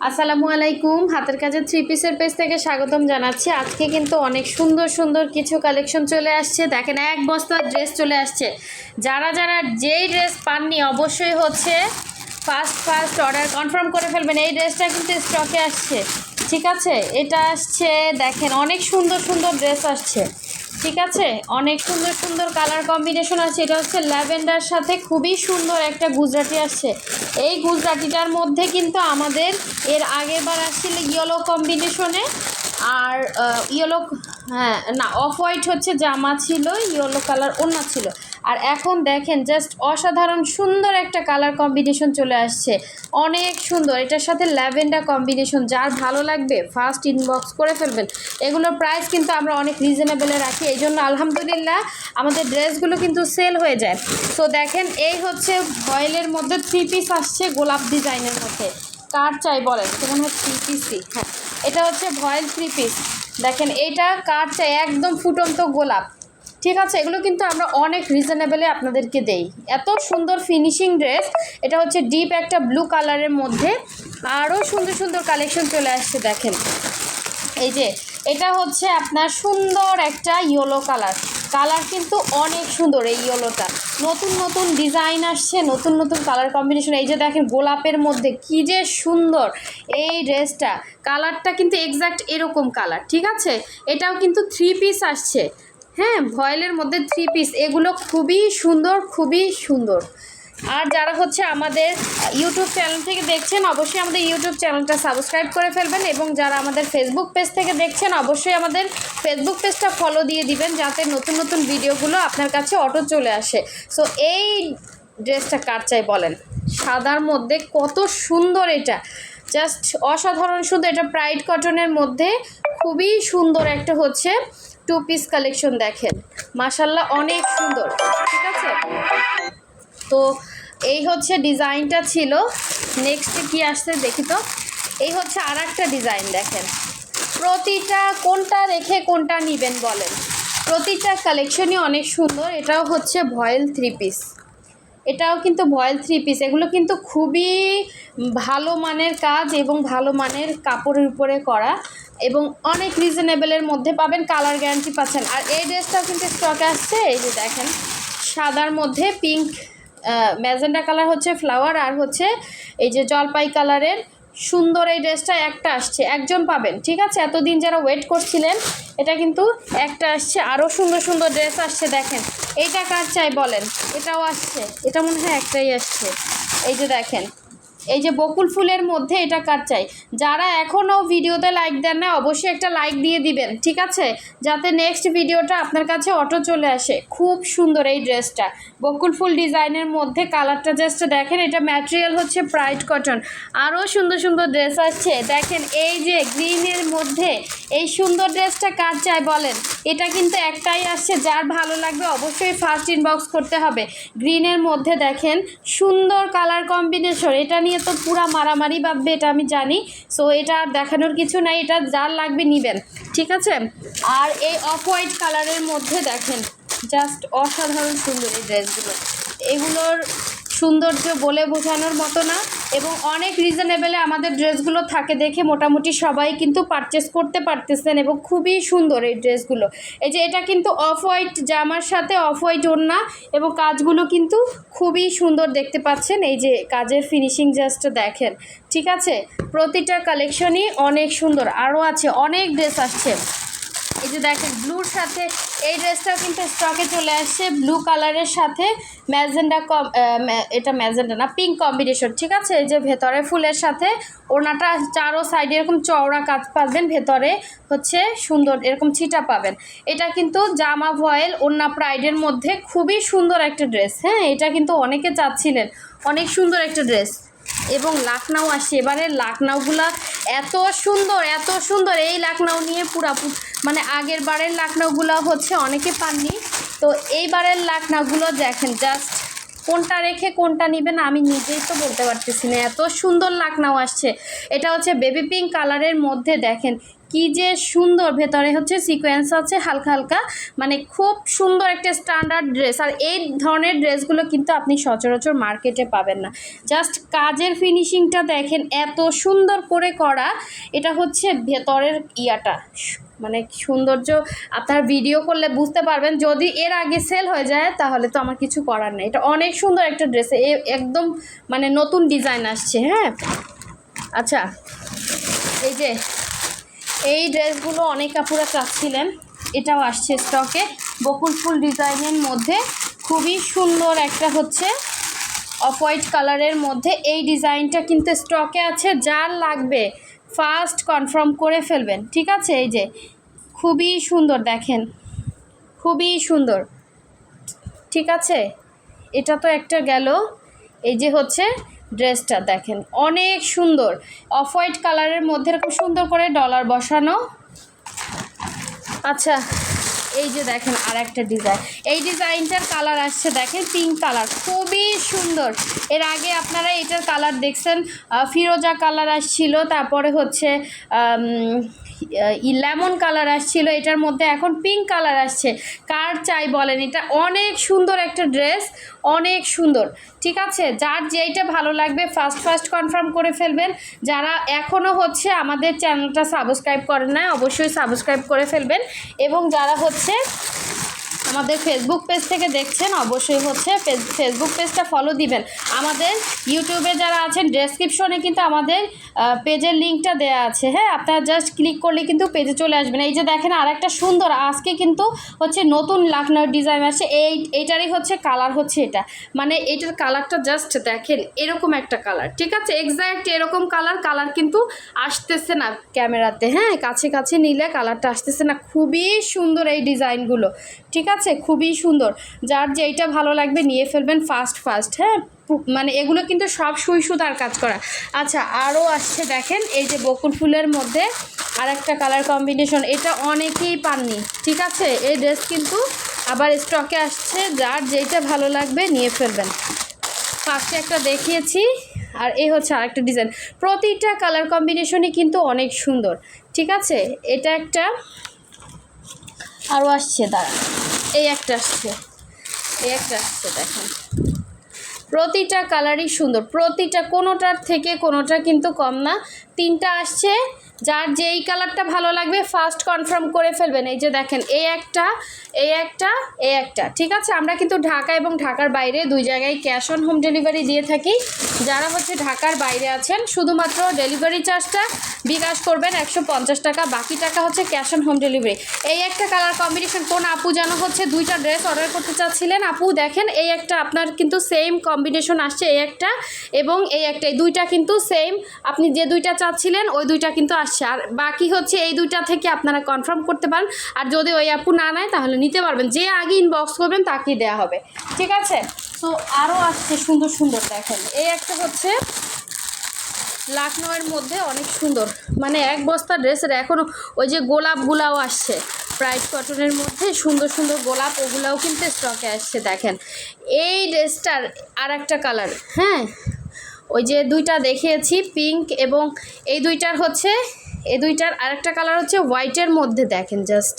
আসসালামু আলাইকুম। হাতের কাজের থ্রি পিসের পেজ থেকে স্বাগতম জানাচ্ছি। আজকে কিন্তু অনেক সুন্দর সুন্দর কিছু কালেকশন চলে আসছে। দেখেন, এক বস্তা ড্রেস চলে আসছে। যারা যারা যেই ড্রেস পাননি অবশ্যই ফার্স্ট অর্ডার কনফার্ম করে ফেলবেন। এই ড্রেসটা কিন্তু স্টকে আসছে, ঠিক আছে? এটা আসছে, দেখেন অনেক সুন্দর সুন্দর ড্রেস আসছে, ঠিক আছে? অনেক সুন্দর সুন্দর কালার কম্বিনেশন আছে। এটা হচ্ছে ল্যাভেন্ডার সাথে খুবই সুন্দর একটা গুজরাটি আসছে। এই গুজরাটিটার মধ্যে কিন্তু আমাদের এর আগেরবার আসছিল ইয়েলো কম্বিনেশনে, আর ইয়েলো, হ্যাঁ না, অফ হোয়াইট হচ্ছে জামা ছিল, ইয়েলো কালার ওড়না ছিল। আর এখন দেখেন জাস্ট অসাধারণ সুন্দর একটা কালার কম্বিনেশন চলে আসছে, অনেক সুন্দর। এটার সাথে ল্যাভেন্ডার কম্বিনেশন, যার ভালো লাগবে ফার্স্ট ইনবক্স করে ফেলবেন। এগুলোর প্রাইস কিন্তু আমরা অনেক রিজনেবলে রাখি, এই জন্য আলহামদুলিল্লাহ আমাদের ড্রেসগুলো কিন্তু সেল হয়ে যায়। সো দেখেন, এই হচ্ছে ভয়েলের মধ্যে থ্রি পিস আসছে গোলাপ ডিজাইনের মধ্যে। কার চাই বলেন? এটা মনে হয় থ্রি পিসই, হ্যাঁ এটা হচ্ছে ভয়েল থ্রি পিস। দেখেন এইটা কার চাই, একদম ফুটন্ত গোলাপ, ঠিক আছে? এগুলো কিন্তু আমরা অনেক রিজনেবলে আপনাদেরকে দেই। এত সুন্দর ফিনিশিং ড্রেস। এটা হচ্ছে ডিপ একটা ব্লু কালারের মধ্যে আরও সুন্দর সুন্দর কালেকশন চলে আসছে। দেখেন এই যে এটা হচ্ছে আপনার সুন্দর একটা ইয়েলো কালার কিন্তু অনেক সুন্দর। এই ইয়েলোটা নতুন নতুন ডিজাইন আসছে, নতুন নতুন কালার কম্বিনেশন। এই যে দেখেন গোলাপের মধ্যে কি যে সুন্দর এই ড্রেসটা, কালারটা কিন্তু এক্স্যাক্ট এরকম কালার, ঠিক আছে? এটাও কিন্তু থ্রি পিস আসছে, হ্যাঁ ভয়েলের মধ্যে থ্রি পিস। এগুলো খুবই সুন্দর, খুবই সুন্দর। আর যারা হচ্ছে আমাদের ইউটিউব চ্যানেল থেকে দেখছেন অবশ্যই আমাদের ইউটিউব চ্যানেলটা সাবস্ক্রাইব করে ফেলবেন, এবং যারা আমাদের ফেসবুক পেজ থেকে দেখছেন অবশ্যই আমাদের ফেসবুক পেজটা ফলো দিয়ে দিবেন, যাতে নতুন নতুন ভিডিওগুলো আপনার কাছে অটো চলে আসে। সো এই ড্রেসটা কার চাই বলেন? সাদার মধ্যে কত সুন্দর, এটা জাস্ট অসাধারণ সুন্দর। এটা প্রাইড কটনের মধ্যে খুবই সুন্দর একটা হচ্ছে টু পিস কালেকশন। দেখেন মাশাল্লাহ অনেক সুন্দর, ঠিক আছে? তো এই হচ্ছে ডিজাইনটা ছিল। নেক্সট কি আসছে দেখি তো। এই হচ্ছে আর একটা ডিজাইন। দেখেন প্রতিটা কোনটা রেখে কোনটা নেবেন বলেন? প্রতিটা কালেকশনই অনেক সুন্দর। এটাও হচ্ছে ভয়েল থ্রি পিস, এটাও কিন্তু ভয়েল থ্রি পিস। এগুলো কিন্তু খুবই ভালো মানের কাজ এবং ভালো মানের কাপড়ের উপরে করা, এবং অনেক রিজনেবলের মধ্যে পাবেন, কালার গ্যারান্টি পাচ্ছেন। আর এই ড্রেসটাও কিন্তু স্টকে আসছে। এই যে দেখেন সাদার মধ্যে পিঙ্ক, ম্যাজেন্ডা কালার হচ্ছে ফ্লাওয়ার, আর হচ্ছে এই যে জলপাই কালারের সুন্দর এই ড্রেসটা একটা আসছে, একজন পাবেন, ঠিক আছে? এতদিন যারা ওয়েট করছিলেন এটা কিন্তু একটা আসছে। আরও সুন্দর সুন্দর ড্রেস আসছে। দেখেন এইটা কার চাই বলেন? এটাও আসছে, এটা মনে হয় একটাই আসছে। এই যে দেখেন এই যে বকুল ফুলের মধ্যে, এটা কার চাই? যারা এখনও ভিডিওতে লাইক দেন না অবশ্যই একটা লাইক দিয়ে দিবেন, ঠিক আছে? যাতে নেক্সট ভিডিওটা আপনার কাছে অটো চলে আসে। খুব সুন্দর এই ড্রেসটা, বকুল ফুল ডিজাইনের মধ্যে কালারটা জাস্ট দেখেন। এটা ম্যাটেরিয়াল হচ্ছে প্রাইড কটন। আরও সুন্দর সুন্দর ড্রেস আসছে। দেখেন এই যে গ্রিনের মধ্যে এই সুন্দর ড্রেসটা কার চাই বলেন? এটা কিন্তু একটাই আসছে, যার ভালো লাগবে অবশ্যই ফার্স্ট ইনবক্স করতে হবে। গ্রিনের মধ্যে দেখেন সুন্দর কালার কম্বিনেশন, এটা নিয়ে তো পুরা মারামারি বাঁধবে, এটা আমি জানি। সো এটা আর দেখানোর কিছু নাই, এটা যার লাগবে নেবেন, ঠিক আছে? আর এই অফ হোয়াইট কালারের মধ্যে দেখেন জাস্ট অসাধারণ সুন্দর এই ড্রেসগুলো। এগুলোর সৌন্দর্য বলে বোঝানোর মতো না, এবং অনেক রিজনেবলে আমাদের ড্রেসগুলো থাকে দেখে মোটামুটি সবাই কিন্তু পারচেস করতে পারতেছেন, এবং খুবই সুন্দর এই ড্রেসগুলো। এই যে এটা কিন্তু অফ হোয়াইট জামার সাথে অফ হোয়াইট ওড়না, এবং কাজগুলো কিন্তু খুবই সুন্দর দেখতে পাচ্ছেন। এই যে কাজের ফিনিশিং জাস্ট দেখেন, ঠিক আছে? প্রতিটা কালেকশনই অনেক সুন্দর। আরও আছে, অনেক ড্রেস আসছে। এই যে দেখেন ব্লুর সাথে এই ড্রেসটাও কিন্তু স্টকে চলে আসছে, ব্লু কালারের সাথে ম্যাজেন্ডা, এটা ম্যাজেন্ডা না, পিঙ্ক কম্বিনেশন, ঠিক আছে? এই যে ভেতরে ফুলের সাথে ওড়নাটা চারো সাইডে এরকম চওড়া কাজ পাবেন, ভেতরে হচ্ছে সুন্দর এরকম ছিটা পাবেন। এটা কিন্তু জামা ভয়েল ওড়না প্রাইডের মধ্যে খুবই সুন্দর একটা ড্রেস, হ্যাঁ এটা কিন্তু অনেকে চাচ্ছিলেন, অনেক সুন্দর একটা ড্রেস। এবং লাকনাও আসছে। এবারে লাকনাউগুলা এত সুন্দর, এত সুন্দর। এই লাকনাউ নিয়ে মানে আগের বারের লাকনাউগুলো হচ্ছে অনেকে পাননি, তো এইবারের লাকনাউগুলো দেখেন জাস্ট কোনটা রেখে কোনটা নেবেন আমি নিজেই তো বলতে পারতেছি না, এত সুন্দর লাকনাও আসছে। এটা হচ্ছে বেবি পিঙ্ক কালারের মধ্যে দেখেন কি যে সুন্দর, ভেতরে হচ্ছে সিকোয়েন্স আছে হালকা হালকা, মানে খুব সুন্দর একটা স্ট্যান্ডার্ড ড্রেস। আর এই ধরনের ড্রেসগুলো কিন্তু আপনি সচরাচর মার্কেটে পাবেন না। জাস্ট কাজের ফিনিশিংটা দেখেন, এত সুন্দর করে করা। এটা হচ্ছে ভেতরের ইয়াটা, মানে সৌন্দর্য আপনার ভিডিও করলে বুঝতে পারবেন। যদি এর আগে সেল হয়ে যায় তাহলে তো আমার কিছু করার নেই। এটা অনেক সুন্দর একটা ড্রেস, একদম মানে নতুন ডিজাইন আসছে। হ্যাঁ, আচ্ছা, এই যে এই ড্রেসগুলো অনেক আপুরা চাচ্ছিলেন, এটাও আসছে স্টকে বকুল ফুল ডিজাইনের মধ্যে। খুবই সুন্দর একটা হচ্ছে অফ হোয়াইট কালারের মধ্যে এই ডিজাইনটা কিন্তু স্টকে আছে। যার লাগবে ফার্স্ট কনফার্ম করে ফেলবেন, ঠিক আছে? এই যে খুবই সুন্দর দেখেন, খুবই সুন্দর, ঠিক আছে? এটা তো একটা গেল। এই যে হচ্ছে ড্রেসটা দেখেন অনেক সুন্দর, অফ হোয়াইট কালারের মধ্যে এরকম সুন্দর করে ডলার বসানো। আচ্ছা, এই যে দেখেন আর একটা ডিজাইন, এই ডিজাইনটার কালার আসছে দেখেন পিঙ্ক কালার, খুবই সুন্দর। এর আগে আপনারা এটার কালার দেখছেন, ফিরোজা কালার আসছিল, তারপরে হচ্ছে লেমন কালার আসছিল, এটার মধ্যে এখন পিঙ্ক কালার আসছে। কার চাই বলেন? এটা অনেক সুন্দর একটা ড্রেস, অনেক সুন্দর, ঠিক আছে? যার যেইটা ভালো লাগবে ফার্স্ট কনফার্ম করে ফেলবেন। যারা এখনও হচ্ছে আমাদের চ্যানেলটা সাবস্ক্রাইব করেন না, অবশ্যই সাবস্ক্রাইব করে ফেলবেন। এবং যারা হচ্ছে আমাদের ফেসবুক পেজ থেকে দেখছেন অবশ্যই হচ্ছে ফেসবুক পেজটা ফলো দিবেন। আমাদের ইউটিউবে যারা আছেন ডেসক্রিপশনে কিন্তু আমাদের পেজের লিঙ্কটা দেওয়া আছে। হ্যাঁ, আপনারা জাস্ট ক্লিক করলে কিন্তু পেজে চলে আসবেন। এই যে দেখেন আর একটা সুন্দর, আজকে কিন্তু হচ্ছে নতুন লাকনার ডিজাইন আছে। এইটারই হচ্ছে কালার হচ্ছে এটা, মানে এইটার কালারটা জাস্ট দেখেন এরকম একটা কালার, ঠিক আছে? এক্স্যাক্ট এরকম কালার কিন্তু আসতেছে না ক্যামেরাতে। হ্যাঁ, কাছে নিলে কালারটা আসতেছে না। খুবই সুন্দর এই ডিজাইনগুলো, ঠিক আছে? খুবই সুন্দর। যার যেইটা ভালো লাগবে নিয়ে ফেলবেন ফার্স্ট। হ্যাঁ, মানে এগুলো কিন্তু সব সুই সুতার কাজ করা। আচ্ছা, আরও আসছে দেখেন এই যে বকুল ফুলের মধ্যে আর একটা কালার কম্বিনেশন, এটা অনেকেই পাননি, ঠিক আছে? এই ড্রেস কিন্তু আবার স্টকে আসছে, যার যেইটা ভালো লাগবে নিয়ে ফেলবেন। ফার্স্টে একটা দেখিয়েছি, আর এই হচ্ছে আরেকটা ডিজাইন। প্রতিটা কালার কম্বিনেশনই কিন্তু অনেক সুন্দর, ঠিক আছে? এটা একটা আরও আসছে, দাঁড়ান, এই একটা আসছে দেখেন, প্রতিটা কালারই সুন্দর, প্রতিটা কোনোটার থেকে কোনোটা কিন্তু কম না। তিনটা আসছে, যার যেই কালারটা ভালো লাগবে ফার্স্ট কনফার্ম করে ফেলবেন। এই যে দেখেন এই একটা, ঠিক আছে? আমরা কিন্তু ঢাকা এবং ঢাকার বাইরে দুই জায়গায় ক্যাশ অন হোম ডেলিভারি দিয়ে থাকি। যারা হচ্ছে ঢাকার বাইরে আছেন শুধুমাত্র ডেলিভারি চার্জটা বিকাশ করবেন 150 টাকা, বাকি টাকা হচ্ছে ক্যাশ অন হোম ডেলিভারি। এই একটা কালার কম্বিনেশন, কোন আপু যেন হচ্ছে দুইটা ড্রেস অর্ডার করতে চাচ্ছিলেন, আপু দেখেন এই একটা আপনার কিন্তু সেম কম্বিনেশন আসছে, এই একটা এবং এই একটা, এই দুইটা কিন্তু সেম, আপনি যে দুইটা চাচ্ছিলেন ওই দুইটা কিন্তু আসছে। আর বাকি হচ্ছে এই দুইটা থেকে আপনারা কনফার্ম করতে পারেন। আর যদি ওই আপু না নেয় তাহলে নিতে পারবেন, যে আগে ইনবক্স করবেন তাকেই দেওয়া হবে, ঠিক আছে? তো আরও আসছে সুন্দর দেখেন, এই একটা হচ্ছে লাকনোয়ের মধ্যে অনেক সুন্দর, মানে এক বস্তা ড্রেসের এখনও ওই যে গোলাপগুলাও আসছে ব্রাইট কটনের মধ্যে, সুন্দর গোলাপ, ওগুলাও কিন্তু স্টকে আসছে। দেখেন এই ড্রেসটার আর একটা কালার, হ্যাঁ, ওই যে দুইটা দেখিয়েছি পিঙ্ক, এবং এই দুইটার আরেকটা কালার হচ্ছে হোয়াইটের মধ্যে। দেখেন জাস্ট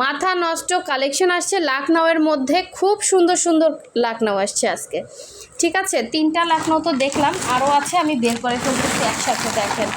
মাথা নষ্ট কালেকশন আসছে লাকনাওয়ের মধ্যে, খুব সুন্দর লাকনাও আসছে আজকে, ঠিক আছে? তিনটা লাকনাও তো দেখলাম, আরও আছে, আমি বের করে ফেলতেছি একসাথে। দেখেন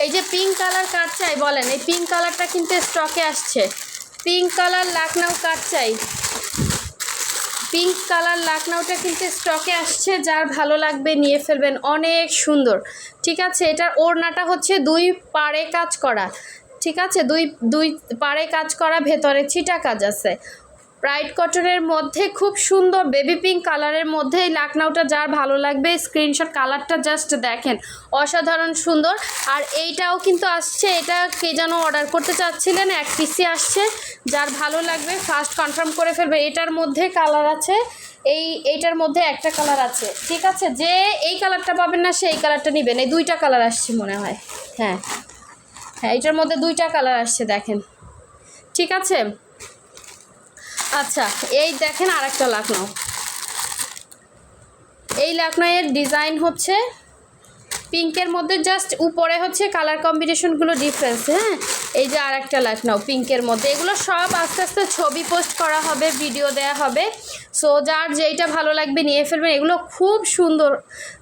এই যে পিঙ্ক কালার কার চাই বলেন? এই পিঙ্ক কালারটা কিন্তু স্টকে আসছে। পিঙ্ক কালার লাকনাও কার চাই? পিঙ্ক কালার লাকনাওটা কিন্তু স্টকে আসছে, যার ভালো লাগবে নিয়ে ফেলবেন, অনেক সুন্দর, ঠিক আছে? এটার ওড়নাটা হচ্ছে দুই পাড়ে কাজ করা, ঠিক আছে? দুই পাড়ে কাজ করা, ভেতরে ছিটা কাজ আছে, ব্রাইট কটনের মধ্যে খুব সুন্দর বেবি পিঙ্ক কালারের মধ্যে এই লাকনাওটা যার ভালো লাগবে স্ক্রিনশট, কালারটা জাস্ট দেখেন অসাধারণ সুন্দর। আর এইটাও কিন্তু আসছে, এটা কে যেন অর্ডার করতে চাচ্ছিলেন, এক পিসি আসছে, যার ভালো লাগবে ফার্স্ট কনফার্ম করে ফেলবে। এটার মধ্যে কালার আছে, এইটার মধ্যে একটা কালার আছে, ঠিক আছে? যে এই কালারটা পাবেন না সে এই কালারটা নেবেন। এই দুইটা কালার আসছে মনে হয়, হ্যাঁ, এটার মধ্যে দুইটা কালার আসছে দেখেন, ঠিক আছে? আচ্ছা, এই দেখেন আরেকটা লাকনাও। এই লাকনাইয়ের ডিজাইন হচ্ছে পিঙ্কের মধ্যে, জাস্ট উপরে হচ্ছে কালার কম্বিনেশনগুলো ডিফারেন্স। হ্যাঁ, এই যে আরেকটা লাকনাও পিঙ্কের মধ্যে। এগুলো সব আস্তে আস্তে ছবি পোস্ট করা হবে, ভিডিও দেয়া হবে। সো যার যেইটা ভালো লাগবে নিয়ে ফেলবেন। এগুলো খুব সুন্দর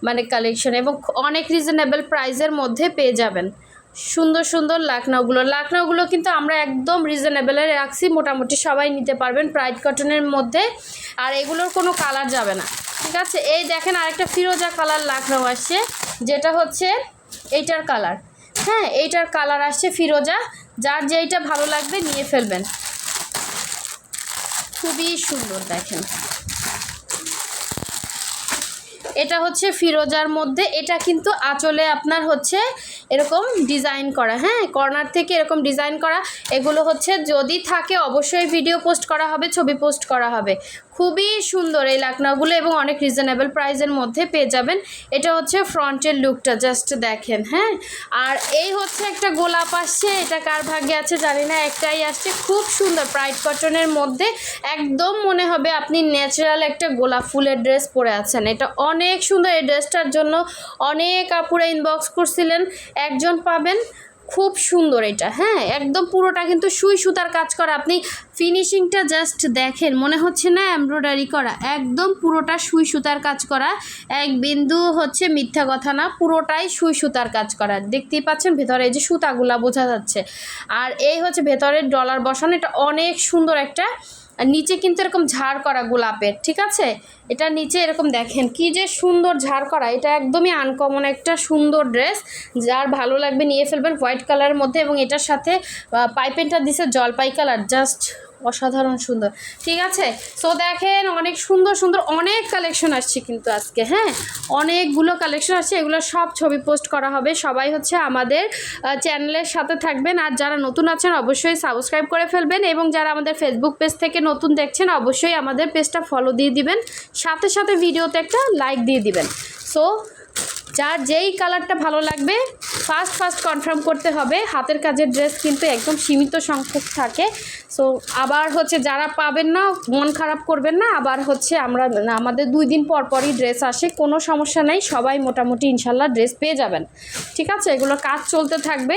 মানে কালেকশন, এবং অনেক রিজনেবল প্রাইসের মধ্যে পেয়ে যাবেন সুন্দর সুন্দর লাকনাওগুলো কিন্তু আমরা একদম রিজনেবলে রাখছি, মোটামুটি সবাই নিতে পারবেন প্রাইড কটনের মধ্যে। আর এগুলোর কোনো কালার যাবে না, ঠিক আছে। এই দেখেন আরেকটা ফিরোজা কালার লাকনাও আসছে, যেটা হচ্ছে এইটার কালার। হ্যাঁ, এইটার কালার আসছে ফিরোজা। যার যেইটা ভালো লাগবে নিয়ে ফেলবেন, খুবই সুন্দর। দেখেন এটা হচ্ছে ফিরোজার মধ্যে। এটা কিন্তু আঁচলে আপনার হচ্ছে এরকম ডিজাইন করা, হ্যাঁ, কর্নার থেকে এরকম ডিজাইন করা। এগুলো হচ্ছে যদি থাকে অবশ্যই ভিডিও পোস্ট করা হবে, ছবি পোস্ট করা হবে। খুবই সুন্দর এই লাকনাগুলো, এবং অনেক রিজনেবল প্রাইসের মধ্যে পেয়ে যাবেন। এটা হচ্ছে ফ্রন্টের লুকটা, জাস্ট দেখেন। হ্যাঁ, আর এই হচ্ছে একটা গোলাপ আসছে, এটা কার ভাগ্যে আছে জানি না, একটাই আসছে। খুব সুন্দর প্রাইড কটনের মধ্যে, একদম মনে হবে আপনি ন্যাচারাল একটা গোলাপ ফুলের ড্রেস পরে আছেন। এটা অনেক সুন্দর। এই ড্রেসটার জন্য অনেক আপুরা ইনবক্স করছিলেন, একজন পাবেন। খুব সুন্দর এটা। হ্যাঁ, একদম পুরোটা কিন্তু সুই সুতার কাজ করা। আপনি ফিনিশিংটা জাস্ট দেখেন, মনে হচ্ছে না এমব্রয়ডারি করা, একদম পুরোটা সুই সুতার কাজ করা। এক বিন্দু হচ্ছে মিথ্যা কথা না, পুরোটাই সুই সুতার কাজ করা। দেখতেই পাচ্ছেন ভেতরে এই যে সুতাগুলা বোঝা যাচ্ছে। আর এই হচ্ছে ভেতরের ডলার বসানো। এটা অনেক সুন্দর একটা, নিচে কিন্তু এরকম ঝাড় করা গোলাপের, ঠিক আছে। এটা নিচে এরকম দেখেন কি যে সুন্দর ঝাড় করা। এটা একদমই আনকমন একটা সুন্দর ড্রেস, যার ভালো লাগবে নিয়ে ফেলবেন হোয়াইট কালারের মধ্যে। এবং এটার সাথে পাইপেনটা দিছে জলপাই কালার, জাস্ট অসাধারণ সুন্দর, ঠিক আছে। সো দেখেন অনেক সুন্দর সুন্দর অনেক কালেকশন আসছে কিন্তু আজকে। হ্যাঁ, অনেকগুলো কালেকশন আসছে, এগুলো সব ছবি পোস্ট করা হবে। সবাই হচ্ছে আমাদের চ্যানেলের সাথে থাকবেন। আর যারা নতুন আছেন অবশ্যই সাবস্ক্রাইব করে ফেলবেন, এবং যারা আমাদের ফেসবুক পেজ থেকে নতুন দেখছেন অবশ্যই আমাদের পেজটা ফলো দিয়ে দিবেন, সাথে সাথে ভিডিওতে একটা লাইক দিয়ে দিবেন। সো যার যেই কালারটা ভালো লাগবে ফার্স্ট কনফার্ম করতে হবে। হাতের কাজের ড্রেস কিন্তু একদম সীমিত সংখ্যক থাকে। সো আবার হচ্ছে যারা পাবেন না মন খারাপ করবেন না, আবার হচ্ছে আমাদের 2 দিন পর পরই ড্রেস আসে, কোনো সমস্যা নেই। সবাই মোটামুটি ইনশাল্লাহ ড্রেস পেয়ে যাবেন, ঠিক আছে। এগুলো কাজ চলতে থাকবে,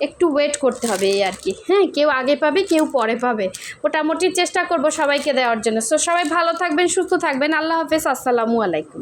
একটু ওয়েট করতে হবে এই আর কি। হ্যাঁ, কেউ আগে পাবে কেউ পরে পাবে, মোটামুটি চেষ্টা করব সবাইকে দেওয়ার জন্য। সো সবাই ভালো থাকবেন, সুস্থ থাকবেন। আল্লাহ হাফেজ, আসসালামু আলাইকুম।